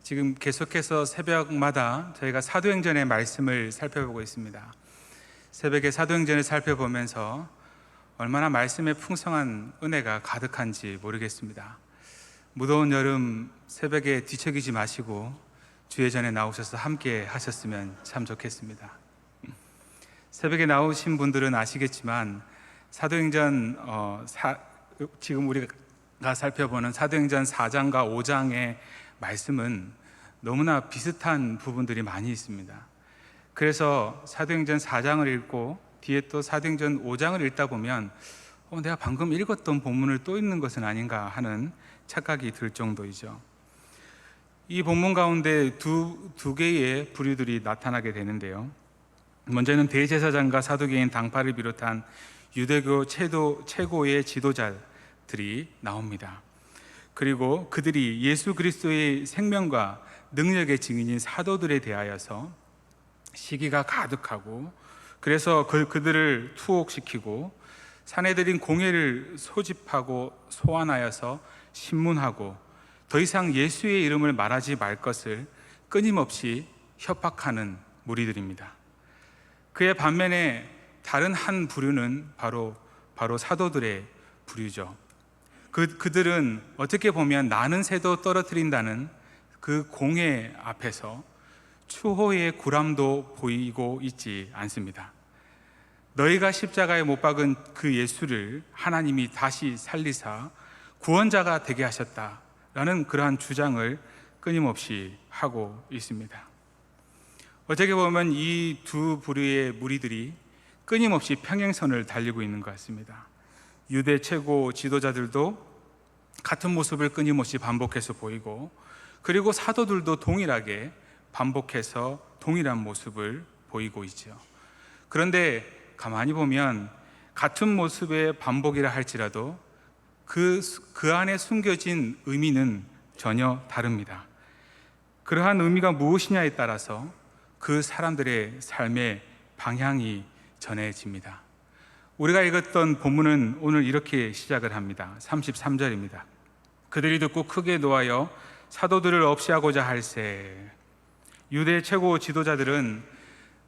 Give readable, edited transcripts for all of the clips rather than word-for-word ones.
지금 계속해서 새벽마다 저희가 사도행전의 말씀을 살펴보고 있습니다. 새벽에 사도행전을 살펴보면서 얼마나 말씀의 풍성한 은혜가 가득한지 모르겠습니다. 무더운 여름 새벽에 뒤척이지 마시고 주의 전에 나오셔서 함께 하셨으면 참 좋겠습니다. 새벽에 나오신 분들은 아시겠지만 사도행전 지금 우리가 살펴보는 사도행전 4장과 5장의 말씀은 너무나 비슷한 부분들이 많이 있습니다. 그래서 사도행전 4장을 읽고 뒤에 또 사도행전 5장을 읽다 보면 내가 방금 읽었던 본문을 또 읽는 것은 아닌가 하는 착각이 들 정도이죠. 이 본문 가운데 두 개의 부류들이 나타나게 되는데요. 먼저는 대제사장과 사두개인 당파를 비롯한 유대교 최고의 지도자들이 나옵니다. 그리고 그들이 예수 그리스도의 생명과 능력의 증인인 사도들에 대하여서 시기가 가득하고, 그래서 그들을 투옥시키고 사내들인 공회를 소집하고 소환하여서 신문하고 더 이상 예수의 이름을 말하지 말 것을 끊임없이 협박하는 무리들입니다. 그의 반면에 다른 한 부류는 바로 사도들의 부류죠. 그들은 어떻게 보면 나는 새도 떨어뜨린다는 그 공회 앞에서 추호의 구람도 보이고 있지 않습니다. 너희가 십자가에 못 박은 그 예수를 하나님이 다시 살리사 구원자가 되게 하셨다라는 그러한 주장을 끊임없이 하고 있습니다. 어떻게 보면 이 두 부류의 무리들이 끊임없이 평행선을 달리고 있는 것 같습니다. 유대 최고 지도자들도 같은 모습을 끊임없이 반복해서 보이고, 그리고 사도들도 동일하게 반복해서 동일한 모습을 보이고 있죠. 그런데 가만히 보면 같은 모습의 반복이라 할지라도 그 안에 숨겨진 의미는 전혀 다릅니다. 그러한 의미가 무엇이냐에 따라서 그 사람들의 삶의 방향이 전해집니다. 우리가 읽었던 본문은 오늘 이렇게 시작을 합니다. 33절입니다. 그들이 듣고 크게 노하여 사도들을 없이하고자 할세. 유대 최고 지도자들은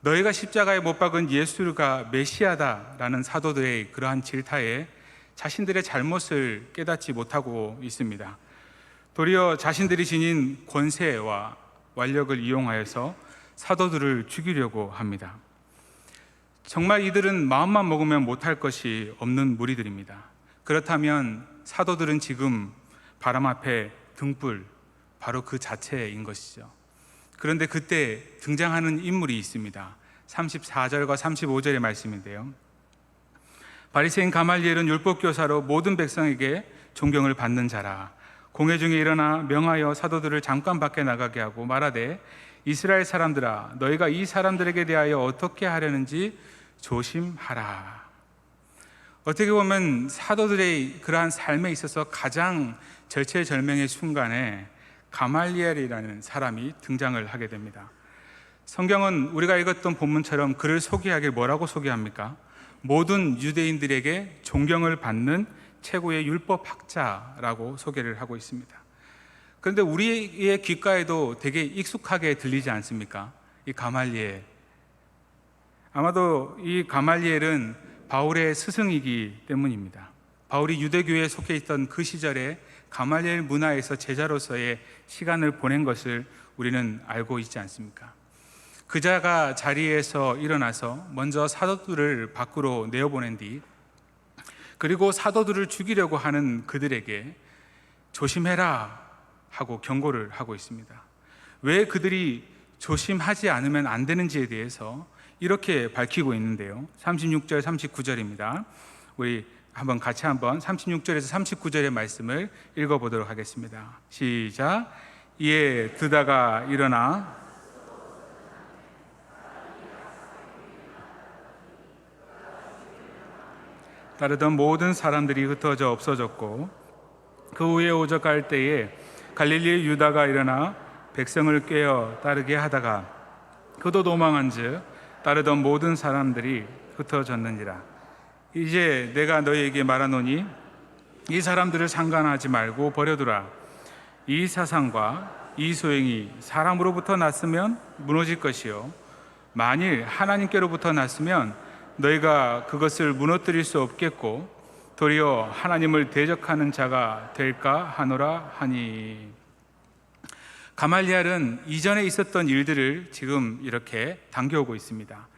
너희가 십자가에 못 박은 예수가 메시아다라는 사도들의 그러한 질타에 자신들의 잘못을 깨닫지 못하고 있습니다. 도리어 자신들이 지닌 권세와 완력을 이용하여서 사도들을 죽이려고 합니다. 정말 이들은 마음만 먹으면 못할 것이 없는 무리들입니다. 그렇다면 사도들은 지금 바람 앞에 등불, 바로 그 자체인 것이죠. 그런데 그때 등장하는 인물이 있습니다. 34절과 35절의 말씀인데요. 바리새인 가말리엘은 율법교사로 모든 백성에게 존경을 받는 자라. 공회 중에 일어나 명하여 사도들을 잠깐 밖에 나가게 하고 말하되 이스라엘 사람들아, 너희가 이 사람들에게 대하여 어떻게 하려는지 조심하라. 어떻게 보면 사도들의 그러한 삶에 있어서 가장 절체절명의 순간에 가말리엘이라는 사람이 등장을 하게 됩니다. 성경은 우리가 읽었던 본문처럼 그를 소개하길 뭐라고 소개합니까? 모든 유대인들에게 존경을 받는 최고의 율법학자라고 소개를 하고 있습니다. 그런데 우리의 귓가에도 되게 익숙하게 들리지 않습니까? 이 가말리엘. 아마도 이 가말리엘은 바울의 스승이기 때문입니다. 바울이 유대교에 속해 있던 그 시절에 가말리엘 문화에서 제자로서의 시간을 보낸 것을 우리는 알고 있지 않습니까? 그자가 자리에서 일어나서 먼저 사도들을 밖으로 내어보낸 뒤, 그리고 사도들을 죽이려고 하는 그들에게 조심해라 하고 경고를 하고 있습니다. 왜 그들이 조심하지 않으면 안 되는지에 대해서 이렇게 밝히고 있는데요. 36절, 39절입니다. 우리 같이 36절에서 39절의 말씀을 읽어보도록 하겠습니다. 시작. 이에 드다가 일어나 따르던 모든 사람들이 흩어져 없어졌고, 그 후에 오적할 때에 갈릴리의 유다가 일어나 백성을 꿰어 따르게 하다가 그도 도망한즉 따르던 모든 사람들이 흩어졌느니라. 이제 내가 너희에게 말하노니 이 사람들을 상관하지 말고 버려두라. 이 사상과 이 소행이 사람으로부터 났으면 무너질 것이요 만일 하나님께로부터 났으면 너희가 그것을 무너뜨릴 수 없겠고 도리어 하나님을 대적하는 자가 될까 하노라 하니. 가말리엘은 이전에 있었던 일들을 지금 이렇게 당겨오고 있습니다.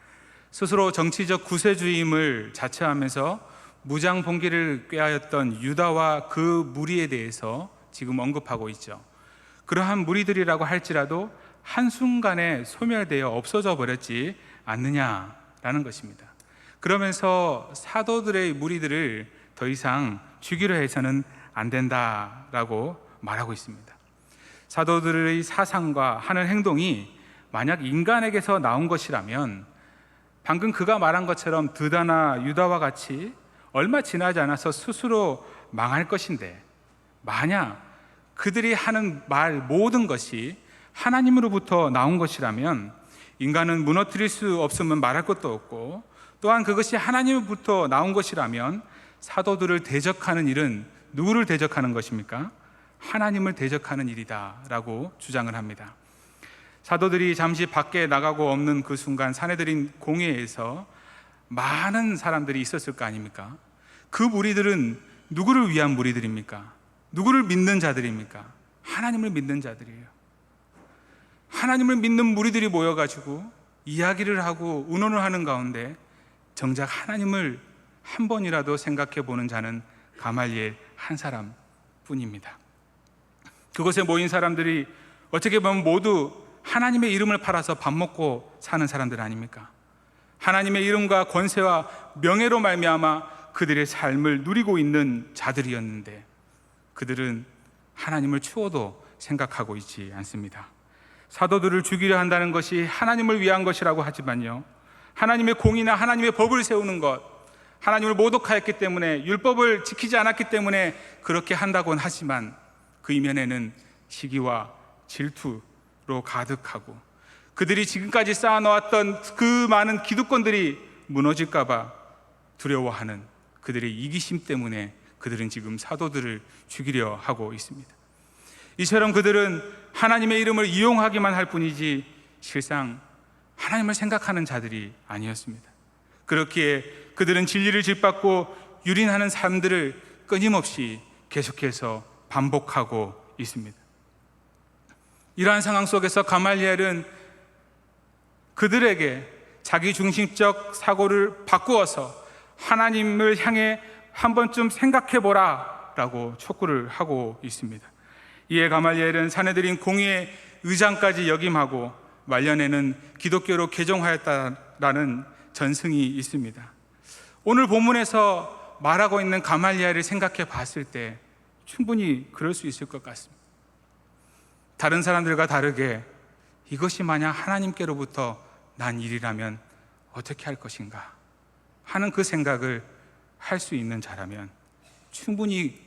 스스로 정치적 구세주임을 자처하면서 무장 봉기를 꾀하였던 유다와 그 무리에 대해서 지금 언급하고 있죠. 그러한 무리들이라고 할지라도 한순간에 소멸되어 없어져 버렸지 않느냐라는 것입니다. 그러면서 사도들의 무리들을 더 이상 죽이려 해서는 안 된다라고 말하고 있습니다. 사도들의 사상과 하는 행동이 만약 인간에게서 나온 것이라면 방금 그가 말한 것처럼 드다나 유다와 같이 얼마 지나지 않아서 스스로 망할 것인데, 만약 그들이 하는 말 모든 것이 하나님으로부터 나온 것이라면 인간은 무너뜨릴 수 없으면 말할 것도 없고, 또한 그것이 하나님으로부터 나온 것이라면 사도들을 대적하는 일은 누구를 대적하는 것입니까? 하나님을 대적하는 일이다 라고 주장을 합니다. 사도들이 잠시 밖에 나가고 없는 그 순간 사내들인 공회에서 많은 사람들이 있었을 거 아닙니까? 그 무리들은 누구를 위한 무리들입니까? 누구를 믿는 자들입니까? 하나님을 믿는 자들이에요. 하나님을 믿는 무리들이 모여가지고 이야기를 하고 의논을 하는 가운데 정작 하나님을 한 번이라도 생각해 보는 자는 가말리엘 한 사람뿐입니다. 그곳에 모인 사람들이 어떻게 보면 모두 하나님의 이름을 팔아서 밥 먹고 사는 사람들 아닙니까? 하나님의 이름과 권세와 명예로 말미암아 그들의 삶을 누리고 있는 자들이었는데 그들은 하나님을 추워도 생각하고 있지 않습니다. 사도들을 죽이려 한다는 것이 하나님을 위한 것이라고 하지만요, 하나님의 공의나 하나님의 법을 세우는 것, 하나님을 모독하였기 때문에, 율법을 지키지 않았기 때문에 그렇게 한다고는 하지만 그 이면에는 시기와 질투로 가득하고 그들이 지금까지 쌓아놓았던 그 많은 기득권들이 무너질까 봐 두려워하는 그들의 이기심 때문에 그들은 지금 사도들을 죽이려 하고 있습니다. 이처럼 그들은 하나님의 이름을 이용하기만 할 뿐이지 실상 하나님을 생각하는 자들이 아니었습니다. 그렇기에 그들은 진리를 짓밟고 유린하는 삶들을 끊임없이 계속해서 반복하고 있습니다. 이러한 상황 속에서 가말리엘은 그들에게 자기 중심적 사고를 바꾸어서 하나님을 향해 한 번쯤 생각해보라 라고 촉구를 하고 있습니다. 이에 가말리엘은 사내들인 공의의 의장까지 역임하고 말년에는 기독교로 개종하였다라는 전승이 있습니다. 오늘 본문에서 말하고 있는 가말리엘을 생각해 봤을 때 충분히 그럴 수 있을 것 같습니다. 다른 사람들과 다르게 이것이 만약 하나님께로부터 난 일이라면 어떻게 할 것인가 하는 그 생각을 할 수 있는 자라면 충분히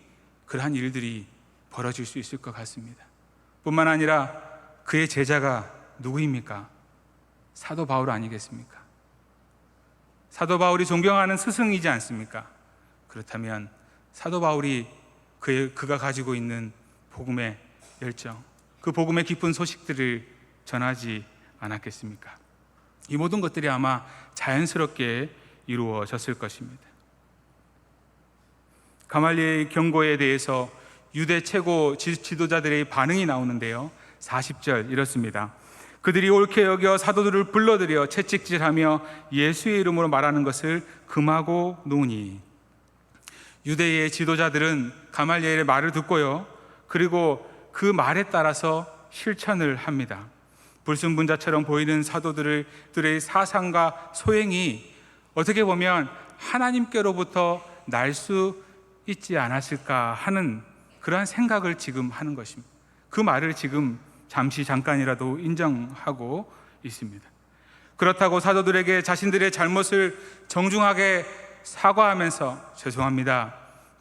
그러한 일들이 벌어질 수 있을 것 같습니다. 뿐만 아니라 그의 제자가 누구입니까? 사도 바울 아니겠습니까? 사도 바울이 존경하는 스승이지 않습니까? 그렇다면 사도 바울이 그가 가지고 있는 복음의 열정, 그 복음의 깊은 소식들을 전하지 않았겠습니까? 이 모든 것들이 아마 자연스럽게 이루어졌을 것입니다. 가말리엘의 경고에 대해서 유대 최고 지도자들의 반응이 나오는데요, 40절 이렇습니다. 그들이 옳게 여겨 사도들을 불러들여 채찍질하며 예수의 이름으로 말하는 것을 금하고 노니. 유대의 지도자들은 가말리엘의 말을 듣고요, 그리고 그 말에 따라서 실천을 합니다. 불순분자처럼 보이는 사도들의 사상과 소행이 어떻게 보면 하나님께로부터 날 수 있지 않았을까 하는 그러한 생각을 지금 하는 것입니다. 그 말을 지금 잠깐이라도 인정하고 있습니다. 그렇다고 사도들에게 자신들의 잘못을 정중하게 사과하면서 죄송합니다,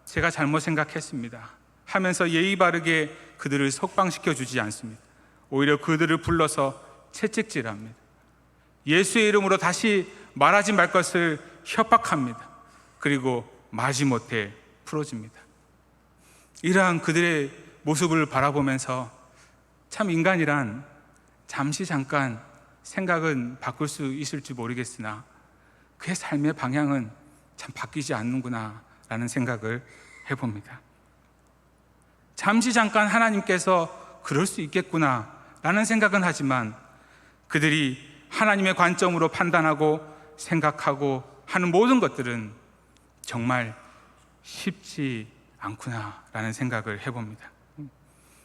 제가 잘못 생각했습니다 하면서 예의 바르게 그들을 석방시켜 주지 않습니다. 오히려 그들을 불러서 채찍질합니다. 예수의 이름으로 다시 말하지 말 것을 협박합니다. 그리고 마지못해 풀어줍니다. 이러한 그들의 모습을 바라보면서 참 인간이란 잠시 잠깐 생각은 바꿀 수 있을지 모르겠으나 그의 삶의 방향은 참 바뀌지 않는구나 라는 생각을 해봅니다. 잠시 잠깐 하나님께서 그럴 수 있겠구나 라는 생각은 하지만 그들이 하나님의 관점으로 판단하고 생각하고 하는 모든 것들은 정말 쉽지 않구나 라는 생각을 해봅니다.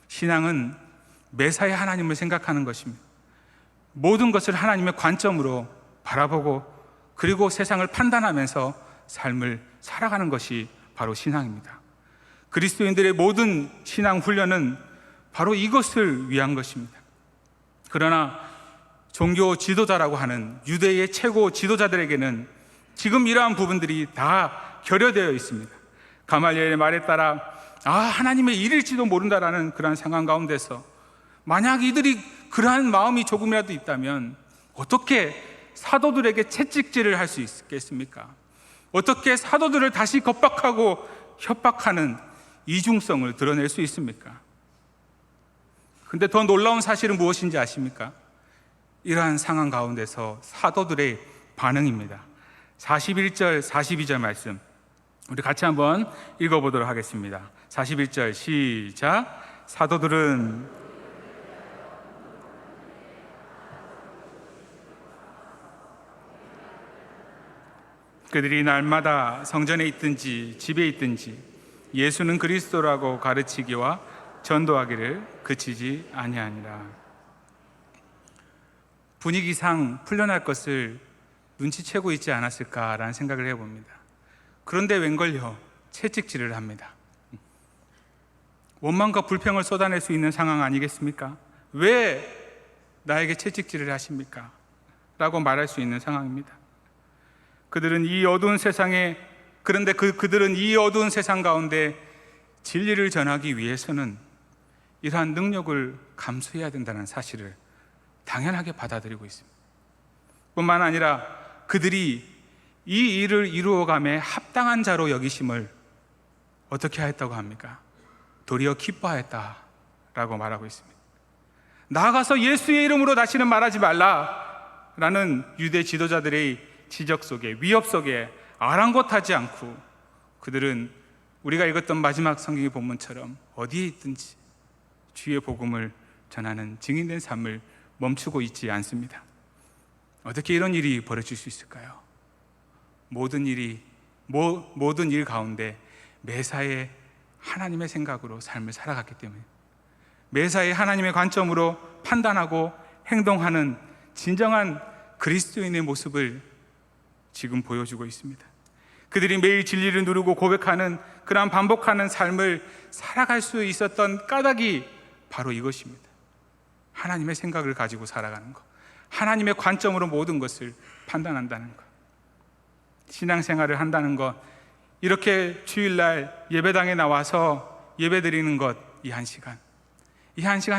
신앙은 매사에 하나님을 생각하는 것입니다. 모든 것을 하나님의 관점으로 바라보고 그리고 세상을 판단하면서 삶을 살아가는 것이 바로 신앙입니다. 그리스도인들의 모든 신앙 훈련은 바로 이것을 위한 것입니다. 그러나 종교 지도자라고 하는 유대의 최고 지도자들에게는 지금 이러한 부분들이 다 결여되어 있습니다. 가말리엘의 말에 따라 하나님의 일일지도 모른다라는 그러한 상황 가운데서 만약 이들이 그러한 마음이 조금이라도 있다면 어떻게 사도들에게 채찍질을 할 수 있겠습니까? 어떻게 사도들을 다시 겁박하고 협박하는 이중성을 드러낼 수 있습니까? 근데 더 놀라운 사실은 무엇인지 아십니까? 이러한 상황 가운데서 사도들의 반응입니다. 41절, 42절 말씀 우리 같이 한번 읽어보도록 하겠습니다. 41절 시작. 사도들은 그들이 날마다 성전에 있든지 집에 있든지 예수는 그리스도라고 가르치기와 전도하기를 그치지 아니하니라. 분위기상 풀려날 것을 눈치채고 있지 않았을까라는 생각을 해봅니다. 그런데 웬걸요, 채찍질을 합니다. 원망과 불평을 쏟아낼 수 있는 상황 아니겠습니까? 왜 나에게 채찍질을 하십니까? 라고 말할 수 있는 상황입니다. 그들은 이 어두운 세상에, 그런데 그들은 이 어두운 세상 가운데 진리를 전하기 위해서는 이러한 능력을 감수해야 된다는 사실을 당연하게 받아들이고 있습니다. 뿐만 아니라 그들이 이 일을 이루어감에 합당한 자로 여기심을 어떻게 하였다고 합니까? 도리어 기뻐하였다라고 말하고 있습니다. 나아가서 예수의 이름으로 다시는 말하지 말라라는 유대 지도자들의 지적 속에, 위협 속에 아랑곳하지 않고 그들은 우리가 읽었던 마지막 성경의 본문처럼 어디에 있든지 주의 복음을 전하는 증인된 삶을 멈추고 있지 않습니다. 어떻게 이런 일이 벌어질 수 있을까요? 모든 일 가운데 매사에 하나님의 생각으로 삶을 살아갔기 때문에, 매사에 하나님의 관점으로 판단하고 행동하는 진정한 그리스도인의 모습을 지금 보여주고 있습니다. 그들이 매일 진리를 누르고 고백하는 그러한 반복하는 삶을 살아갈 수 있었던 까닭이 바로 이것입니다. 하나님의 생각을 가지고 살아가는 것, 하나님의 관점으로 모든 것을 판단한다는 것, 신앙생활을 한다는 것, 이렇게 주일날 예배당에 나와서 예배드리는 것, 이 한 시간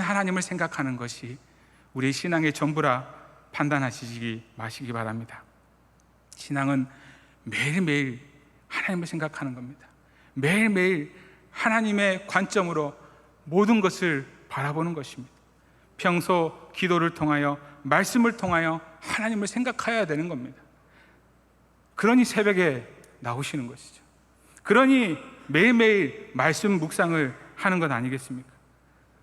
하나님을 생각하는 것이 우리의 신앙의 전부라 판단하시기 마시기 바랍니다. 신앙은 매일매일 하나님을 생각하는 겁니다. 매일매일 하나님의 관점으로 모든 것을 바라보는 것입니다. 평소 기도를 통하여, 말씀을 통하여 하나님을 생각해야 되는 겁니다. 그러니 새벽에 나오시는 것이죠. 그러니 매일매일 말씀 묵상을 하는 것 아니겠습니까?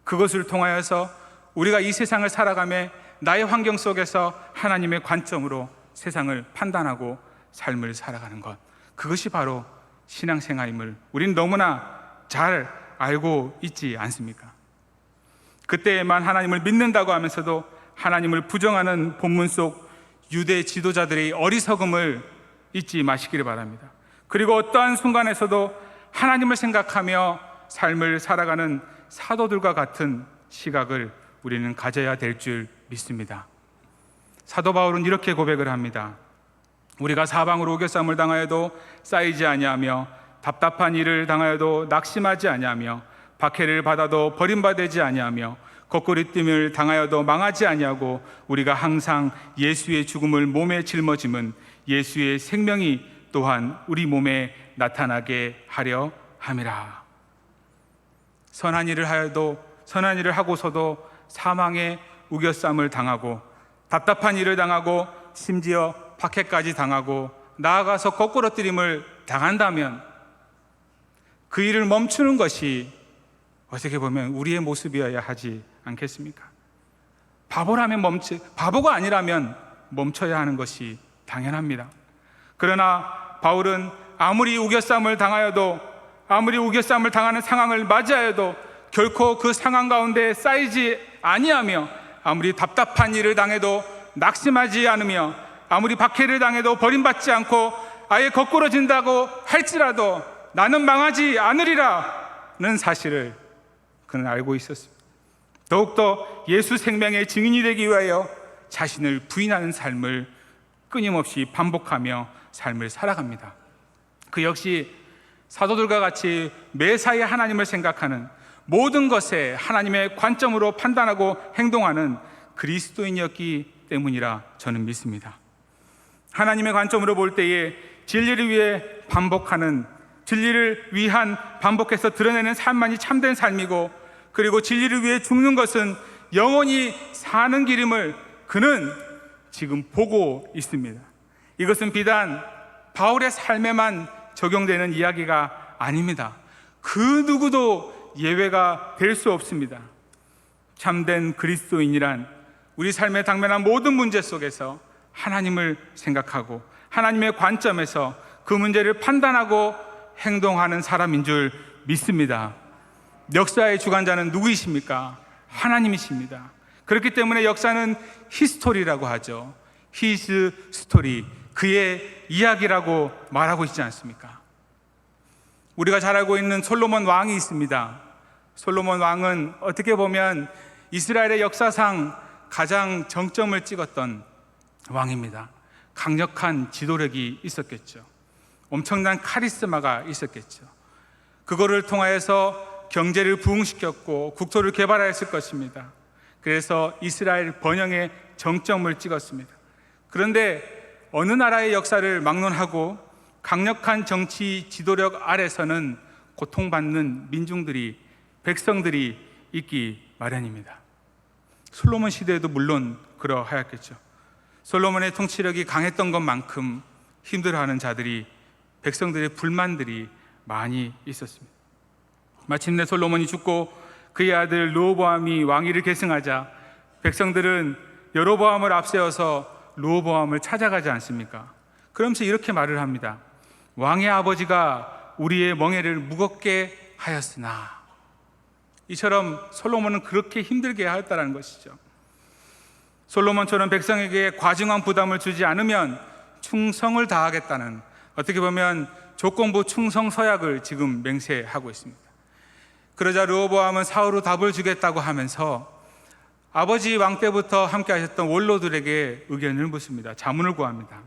그것을 통하여서 우리가 이 세상을 살아가며 나의 환경 속에서 하나님의 관점으로 세상을 판단하고 삶을 살아가는 것, 그것이 바로 신앙생활임을 우리는 너무나 잘 알고 있지 않습니까? 그때에만 하나님을 믿는다고 하면서도 하나님을 부정하는 본문 속 유대 지도자들의 어리석음을 잊지 마시기를 바랍니다. 그리고 어떠한 순간에서도 하나님을 생각하며 삶을 살아가는 사도들과 같은 시각을 우리는 가져야 될 줄 믿습니다. 사도 바울은 이렇게 고백을 합니다. 우리가 사방으로 우겨쌈을 당하여도 쌓이지 아니하며 답답한 일을 당하여도 낙심하지 아니하며 박해를 받아도 버림받지 아니하며 거꾸리뜸을 당하여도 망하지 아니하고 우리가 항상 예수의 죽음을 몸에 짊어짐은 예수의 생명이 또한 우리 몸에 나타나게 하려 함이라. 선한 일을 하여도 선한 일을 하고서도 사망의 우겨쌈을 당하고 답답한 일을 당하고 심지어 박해까지 당하고 나아가서 거꾸러뜨림을 당한다면 그 일을 멈추는 것이 어떻게 보면 우리의 모습이어야 하지 않겠습니까? 바보가 아니라면 멈춰야 하는 것이 당연합니다. 그러나 바울은 아무리 우겨쌈을 당하여도, 아무리 우겨쌈을 당하는 상황을 맞이하여도 결코 그 상황 가운데 쌓이지 아니하며, 아무리 답답한 일을 당해도 낙심하지 않으며, 아무리 박해를 당해도 버림받지 않고 아예 거꾸러진다고 할지라도 나는 망하지 않으리라는 사실을 그는 알고 있었습니다. 더욱더 예수 생명의 증인이 되기 위하여 자신을 부인하는 삶을 끊임없이 반복하며 삶을 살아갑니다. 그 역시 사도들과 같이 매사에 하나님을 생각하는, 모든 것에 하나님의 관점으로 판단하고 행동하는 그리스도인이었기 때문이라 저는 믿습니다. 하나님의 관점으로 볼 때에 진리를 위해 반복하는, 진리를 위한 반복해서 드러내는 삶만이 참된 삶이고, 그리고 진리를 위해 죽는 것은 영원히 사는 길임을 그는 지금 보고 있습니다. 이것은 비단 바울의 삶에만 적용되는 이야기가 아닙니다. 그 누구도 예외가 될 수 없습니다. 참된 그리스도인이란 우리 삶에 당면한 모든 문제 속에서 하나님을 생각하고 하나님의 관점에서 그 문제를 판단하고 행동하는 사람인 줄 믿습니다. 역사의 주관자는 누구이십니까? 하나님이십니다. 그렇기 때문에 역사는 히스토리라고 하죠. His story, 그의 이야기라고 말하고 있지 않습니까? 우리가 잘 알고 있는 솔로몬 왕이 있습니다. 솔로몬 왕은 어떻게 보면 이스라엘의 역사상 가장 정점을 찍었던 왕입니다. 강력한 지도력이 있었겠죠. 엄청난 카리스마가 있었겠죠. 그거를 통하여서 경제를 부흥시켰고 국토를 개발하였을 것입니다. 그래서 이스라엘 번영의 정점을 찍었습니다. 그런데 어느 나라의 역사를 막론하고 강력한 정치 지도력 아래서는 고통받는 민중들이, 백성들이 있기 마련입니다. 솔로몬 시대에도 물론 그러하였겠죠. 솔로몬의 통치력이 강했던 것만큼 힘들어하는 자들이, 백성들의 불만들이 많이 있었습니다. 마침내 솔로몬이 죽고 그의 아들 르호보암이 왕위를 계승하자 백성들은 여로보암을 앞세워서 르호보암을 찾아가지 않습니까? 그러면서 이렇게 말을 합니다. 왕의 아버지가 우리의 멍에를 무겁게 하였으나. 이처럼 솔로몬은 그렇게 힘들게 하였다는 것이죠. 솔로몬처럼 백성에게 과중한 부담을 주지 않으면 충성을 다하겠다는, 어떻게 보면 조건부 충성 서약을 지금 맹세하고 있습니다. 그러자 르호보암은 사후로 답을 주겠다고 하면서 아버지 왕 때부터 함께 하셨던 원로들에게 의견을 묻습니다. 자문을 구합니다.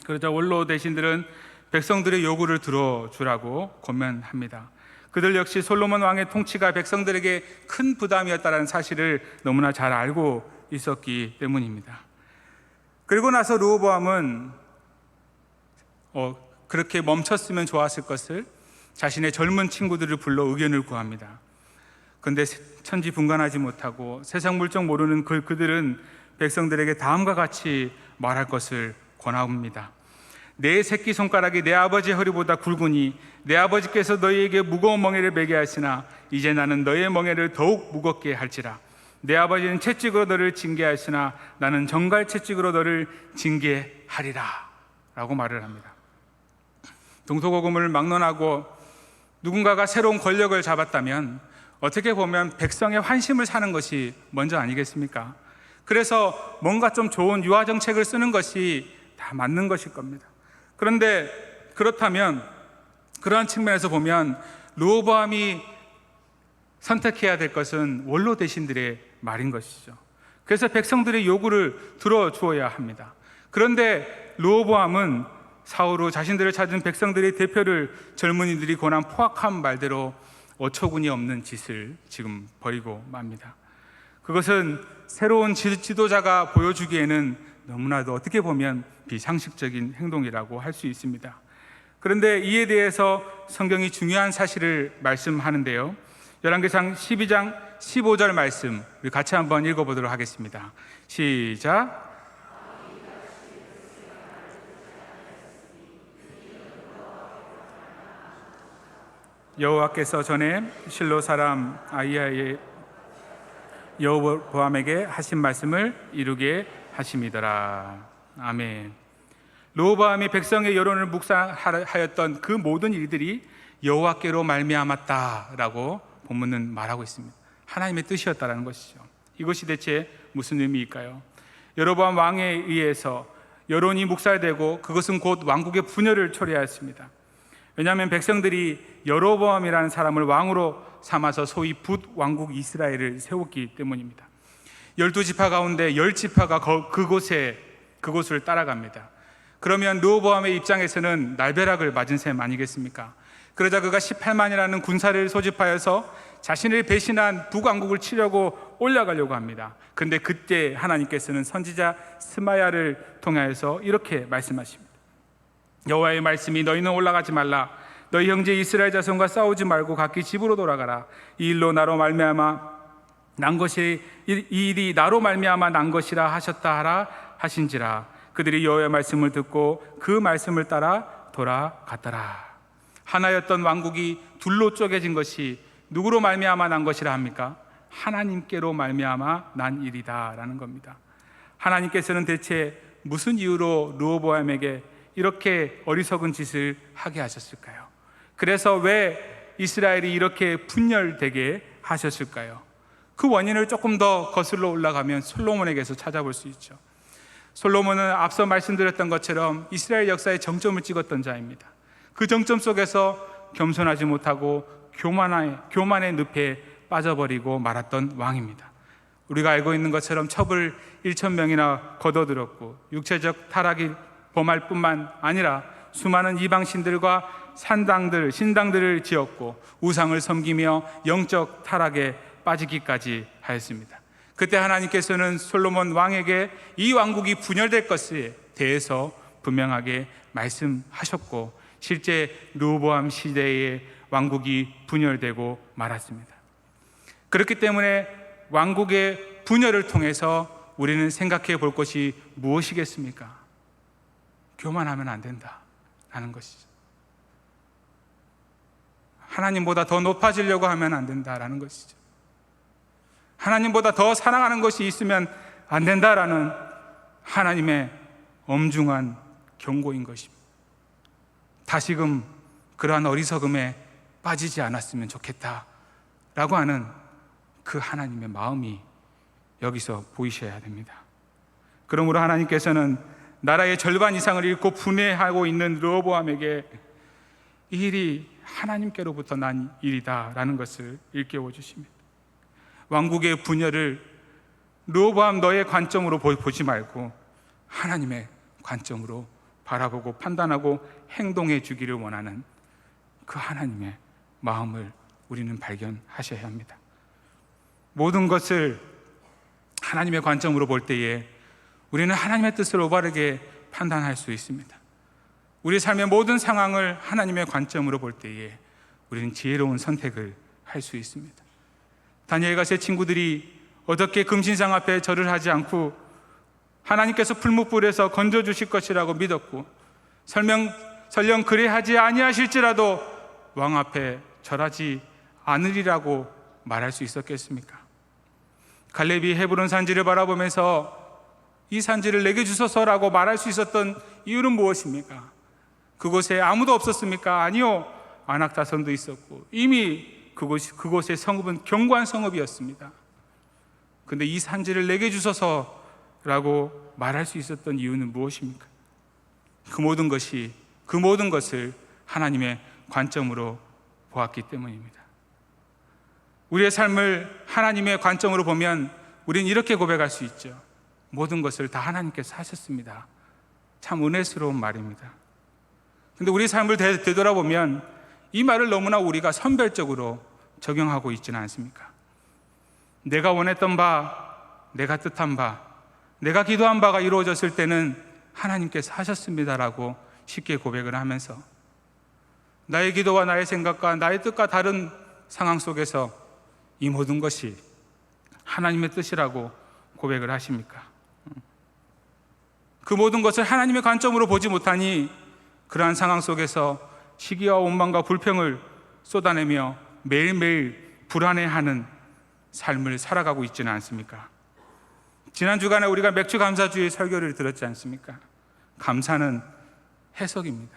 그러자 원로 대신들은 백성들의 요구를 들어주라고 권면합니다. 그들 역시 솔로몬 왕의 통치가 백성들에게 큰 부담이었다는 사실을 너무나 잘 알고 있었기 때문입니다. 그리고 나서 르호보암은 그렇게 멈췄으면 좋았을 것을 자신의 젊은 친구들을 불러 의견을 구합니다. 그런데 천지분간하지 못하고 세상 물정 모르는 그들은 백성들에게 다음과 같이 말할 것을 권합니다. 내 새끼손가락이 내 아버지의 허리보다 굵으니 내 아버지께서 너희에게 무거운 멍에를 매게 하시나 이제 나는 너의 멍에를 더욱 무겁게 할지라. 내 아버지는 채찍으로 너를 징계하시나 나는 정갈 채찍으로 너를 징계하리라 라고 말을 합니다. 동서고금을 막론하고 누군가가 새로운 권력을 잡았다면 어떻게 보면 백성의 환심을 사는 것이 먼저 아니겠습니까? 그래서 뭔가 좀 좋은 유화 정책을 쓰는 것이 다 맞는 것일 겁니다. 그런데 그렇다면 그러한 측면에서 보면 르호보암이 선택해야 될 것은 원로 대신들의 말인 것이죠. 그래서 백성들의 요구를 들어주어야 합니다. 그런데 르호보암은 사후로 자신들을 찾은 백성들의 대표를 젊은이들이 권한 포악한 말대로 어처구니 없는 짓을 지금 벌이고 맙니다. 그것은 새로운 지도자가 보여주기에는 너무나도 어떻게 보면 비상식적인 행동이라고 할 수 있습니다. 그런데 이에 대해서 성경이 중요한 사실을 말씀하는데요. 열왕기상 12장 15절 말씀 우리 같이 한번 읽어보도록 하겠습니다. 시작. 여호와께서 전에 실로 사람 아히야의 여로보암에게 하신 말씀을 이루게 하심이더라. 아멘. 르호보암이 백성의 여론을 묵상하였던 그 모든 일들이 여호와께로 말미암았다라고 본문은 말하고 있습니다. 하나님의 뜻이었다라는 것이죠. 이것이 대체 무슨 의미일까요? 여로보암 왕에 의해서 여론이 묵살되고 그것은 곧 왕국의 분열을 초래하였습니다. 왜냐하면 백성들이 여로보암이라는 사람을 왕으로 삼아서 소위 붓왕국 이스라엘을 세웠기 때문입니다. 12지파 가운데 10지파가 그곳을 따라갑니다. 그러면 르호보암의 입장에서는 날벼락을 맞은 셈 아니겠습니까? 그러자 그가 18만이라는 군사를 소집하여서 자신을 배신한 북왕국을 치려고 올라가려고 합니다. 그런데 그때 하나님께서는 선지자 스마야를 통하여서 이렇게 말씀하십니다. 여호와의 말씀이 너희는 올라가지 말라. 너희 형제 이스라엘 자손과 싸우지 말고 각기 집으로 돌아가라. 이 일로 나로 말미암아 난 것이 이 일이 나로 말미암아 난 것이라 하셨다 하라 하신지라. 그들이 여호와의 말씀을 듣고 그 말씀을 따라 돌아갔더라. 하나였던 왕국이 둘로 쪼개진 것이 누구로 말미암아 난 것이라 합니까? 하나님께로 말미암아 난 일이다라는 겁니다. 하나님께서는 대체 무슨 이유로 르호보암에게 이렇게 어리석은 짓을 하게 하셨을까요? 그래서 왜 이스라엘이 이렇게 분열되게 하셨을까요? 그 원인을 조금 더 거슬러 올라가면 솔로몬에게서 찾아볼 수 있죠. 솔로몬은 앞서 말씀드렸던 것처럼 이스라엘 역사의 정점을 찍었던 자입니다. 그 정점 속에서 겸손하지 못하고 교만의 늪에 빠져버리고 말았던 왕입니다. 우리가 알고 있는 것처럼 첩을 1,000명이나 거둬들었고 육체적 타락이 범할 뿐만 아니라 수많은 이방신들과 신당들을 지었고 우상을 섬기며 영적 타락에 빠지기까지 하였습니다. 그때 하나님께서는 솔로몬 왕에게 이 왕국이 분열될 것에 대해서 분명하게 말씀하셨고 실제 르호보암 시대의 왕국이 분열되고 말았습니다. 그렇기 때문에 왕국의 분열을 통해서 우리는 생각해 볼 것이 무엇이겠습니까? 교만하면 안 된다라는 것이죠. 하나님보다 더 높아지려고 하면 안 된다라는 것이죠. 하나님보다 더 사랑하는 것이 있으면 안 된다라는 하나님의 엄중한 경고인 것입니다. 다시금 그러한 어리석음에 빠지지 않았으면 좋겠다라고 하는 그 하나님의 마음이 여기서 보이셔야 됩니다. 그러므로 하나님께서는 나라의 절반 이상을 잃고 분해하고 있는 르호보암에게 이 일이 하나님께로부터 난 일이다라는 것을 일깨워 주십니다. 왕국의 분열을 르호보암 너의 관점으로 보지 말고 하나님의 관점으로 바라보고 판단하고 행동해 주기를 원하는 그 하나님의 마음을 우리는 발견하셔야 합니다. 모든 것을 하나님의 관점으로 볼 때에 우리는 하나님의 뜻을 올바르게 판단할 수 있습니다. 우리 삶의 모든 상황을 하나님의 관점으로 볼 때에 우리는 지혜로운 선택을 할 수 있습니다. 다니엘과 세 친구들이 어떻게 금신상 앞에 절을 하지 않고 하나님께서 풀무불에서 건져주실 것이라고 믿었고 설령 그래 하지 아니하실지라도 왕 앞에 절하지 않으리라고 말할 수 있었겠습니까? 갈렙이 헤브론 산지를 바라보면서 이 산지를 내게 주소서라고 말할 수 있었던 이유는 무엇입니까? 그곳에 아무도 없었습니까? 아니요, 아낙다선도 있었고 이미 그곳의 성읍은 견고한 성읍이었습니다. 그런데 이 산지를 내게 주소서라고 말할 수 있었던 이유는 무엇입니까? 그 모든 것을 하나님의 관점으로 보았기 때문입니다. 우리의 삶을 하나님의 관점으로 보면 우리는 이렇게 고백할 수 있죠. 모든 것을 다 하나님께서 하셨습니다. 참 은혜스러운 말입니다. 그런데 우리 삶을 되돌아보면 이 말을 너무나 우리가 선별적으로 적용하고 있지는 않습니까? 내가 원했던 바, 내가 뜻한 바, 내가 기도한 바가 이루어졌을 때는 하나님께서 하셨습니다라고 쉽게 고백을 하면서 나의 기도와 나의 생각과 나의 뜻과 다른 상황 속에서 이 모든 것이 하나님의 뜻이라고 고백을 하십니까? 그 모든 것을 하나님의 관점으로 보지 못하니 그러한 상황 속에서 시기와 원망과 불평을 쏟아내며 매일매일 불안해하는 삶을 살아가고 있지는 않습니까? 지난 주간에 우리가 맥주 감사주의 설교를 들었지 않습니까? 감사는 해석입니다.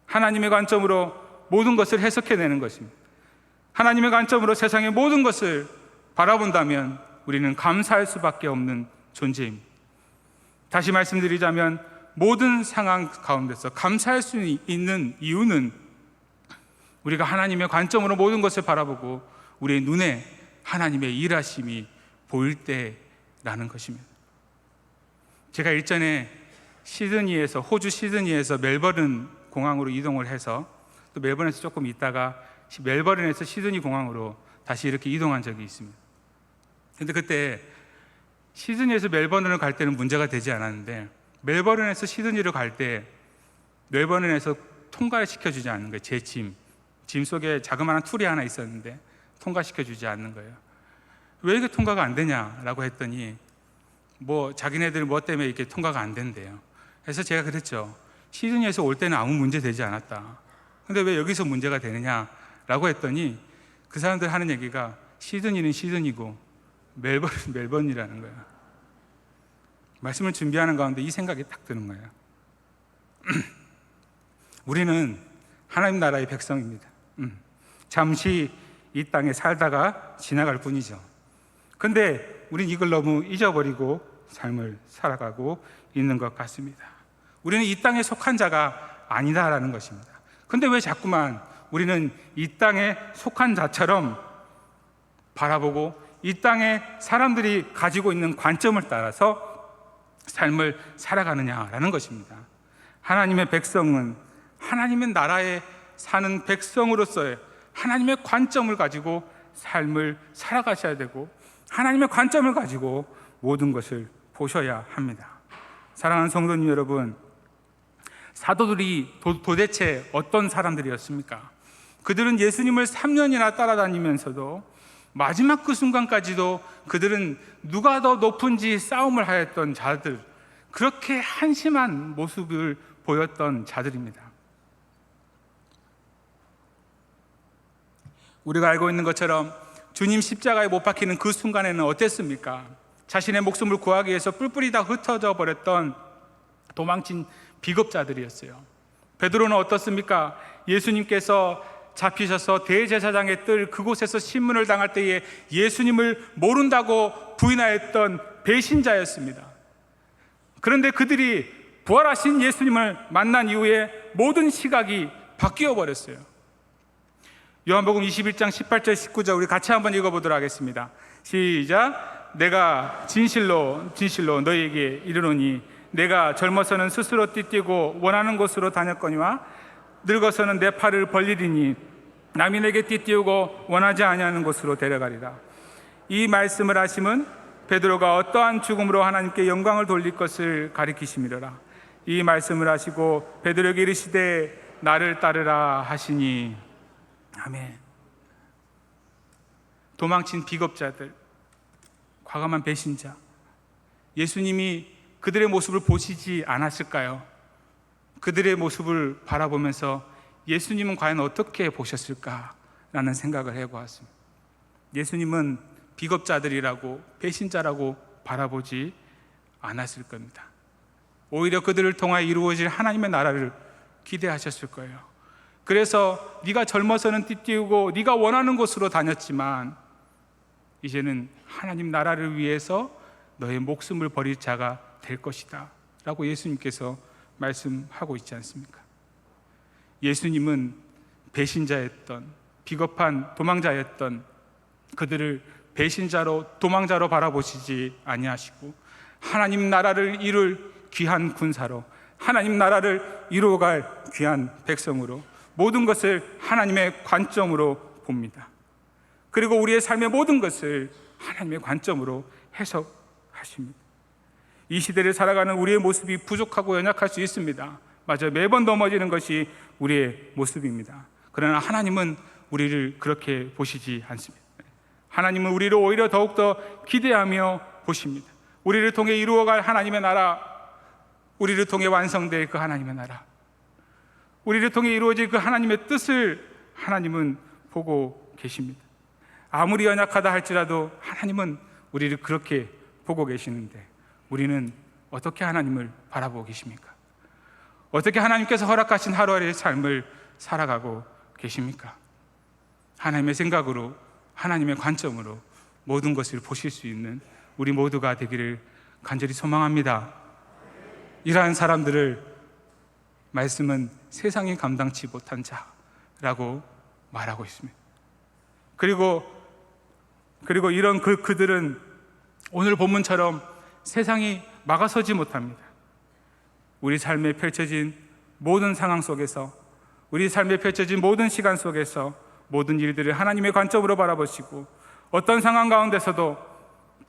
하나님의 관점으로 모든 것을 해석해내는 것입니다. 하나님의 관점으로 세상의 모든 것을 바라본다면 우리는 감사할 수밖에 없는 존재입니다. 다시 말씀드리자면 모든 상황 가운데서 감사할 수 있는 이유는 우리가 하나님의 관점으로 모든 것을 바라보고 우리의 눈에 하나님의 일하심이 보일 때라는 것입니다. 제가 일전에 호주 시드니에서 멜버른 공항으로 이동을 해서 또 멜버른에서 조금 있다가 멜버른에서 시드니 공항으로 다시 이렇게 이동한 적이 있습니다. 근데 그때 시드니에서 멜버른을 갈 때는 문제가 되지 않았는데 멜버른에서 시드니를 갈 때 멜버른에서 통과를 시켜주지 않는 거예요. 제 짐 속에 자그마한 툴이 하나 있었는데 통과시켜주지 않는 거예요. 왜 이게 통과가 안 되냐라고 했더니 자기네들 뭐 때문에 이렇게 통과가 안 된대요. 그래서 제가 그랬죠. 시드니에서 올 때는 아무 문제 되지 않았다. 근데 왜 여기서 문제가 되느냐라고 했더니 그 사람들 하는 얘기가 시드니는 시드니고 멜버른 멜번이라는 거예요. 말씀을 준비하는 가운데 이 생각이 딱 드는 거예요. 우리는 하나님 나라의 백성입니다. 잠시 이 땅에 살다가 지나갈 뿐이죠. 근데 우린 이걸 너무 잊어버리고 삶을 살아가고 있는 것 같습니다. 우리는 이 땅에 속한 자가 아니다라는 것입니다. 근데 왜 자꾸만 우리는 이 땅에 속한 자처럼 바라보고 이 땅에 사람들이 가지고 있는 관점을 따라서 삶을 살아가느냐라는 것입니다. 하나님의 백성은 하나님의 나라에 사는 백성으로서의 하나님의 관점을 가지고 삶을 살아가셔야 되고 하나님의 관점을 가지고 모든 것을 보셔야 합니다. 사랑하는 성도님 여러분, 사도들이 도대체 어떤 사람들이었습니까? 그들은 예수님을 3년이나 따라다니면서도 마지막 그 순간까지도 그들은 누가 더 높은지 싸움을 하였던 자들, 그렇게 한심한 모습을 보였던 자들입니다. 우리가 알고 있는 것처럼 주님 십자가에 못 박히는 그 순간에는 어땠습니까? 자신의 목숨을 구하기 위해서 뿔뿔이 다 흩어져 버렸던 도망친 비겁자들이었어요. 베드로는 어떻습니까? 예수님께서 잡히셔서 대제사장의 뜰 그곳에서 신문을 당할 때에 예수님을 모른다고 부인하였던 배신자였습니다. 그런데 그들이 부활하신 예수님을 만난 이후에 모든 시각이 바뀌어 버렸어요. 요한복음 21장 18절 19절 우리 같이 한번 읽어보도록 하겠습니다. 시작. 내가 진실로 진실로 너희에게 이르노니 내가 젊어서는 스스로 띠뛰고 원하는 곳으로 다녔거니와 늙어서는 내 팔을 벌리리니 남이 내게 띠띠우고 원하지 아니하는 곳으로 데려가리라. 이 말씀을 하심은 베드로가 어떠한 죽음으로 하나님께 영광을 돌릴 것을 가리키심이로라. 이 말씀을 하시고 베드로에게 이르시되 나를 따르라 하시니. 아멘. 도망친 비겁자들, 과감한 배신자, 예수님이 그들의 모습을 보시지 않았을까요? 그들의 모습을 바라보면서 예수님은 과연 어떻게 보셨을까라는 생각을 해보았습니다. 예수님은 비겁자들이라고 배신자라고 바라보지 않았을 겁니다. 오히려 그들을 통하여 이루어질 하나님의 나라를 기대하셨을 거예요. 그래서 네가 젊어서는 띠띠우고 네가 원하는 곳으로 다녔지만 이제는 하나님 나라를 위해서 너의 목숨을 버릴 자가 될 것이다 라고 예수님께서 말씀하고 있지 않습니까? 예수님은 배신자였던, 비겁한 도망자였던 그들을 배신자로 도망자로 바라보시지 아니하시고 하나님 나라를 이룰 귀한 군사로, 하나님 나라를 이루어갈 귀한 백성으로 모든 것을 하나님의 관점으로 봅니다. 그리고 우리의 삶의 모든 것을 하나님의 관점으로 해석하십니다. 이 시대를 살아가는 우리의 모습이 부족하고 연약할 수 있습니다. 맞아요. 매번 넘어지는 것이 우리의 모습입니다. 그러나 하나님은 우리를 그렇게 보시지 않습니다. 하나님은 우리를 오히려 더욱더 기대하며 보십니다. 우리를 통해 이루어갈 하나님의 나라, 우리를 통해 완성될 그 하나님의 나라, 우리를 통해 이루어질 그 하나님의 뜻을 하나님은 보고 계십니다. 아무리 연약하다 할지라도 하나님은 우리를 그렇게 보고 계시는데 우리는 어떻게 하나님을 바라보고 계십니까? 어떻게 하나님께서 허락하신 하루하루의 삶을 살아가고 계십니까? 하나님의 생각으로, 하나님의 관점으로 모든 것을 보실 수 있는 우리 모두가 되기를 간절히 소망합니다. 이러한 사람들을 말씀은 세상이 감당치 못한 자라고 말하고 있습니다. 그리고 이런 그들은 오늘 본문처럼 세상이 막아서지 못합니다. 우리 삶에 펼쳐진 모든 상황 속에서, 우리 삶에 펼쳐진 모든 시간 속에서 모든 일들을 하나님의 관점으로 바라보시고 어떤 상황 가운데서도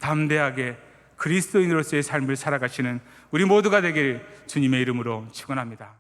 담대하게 그리스도인으로서의 삶을 살아가시는 우리 모두가 되길 주님의 이름으로 축원합니다.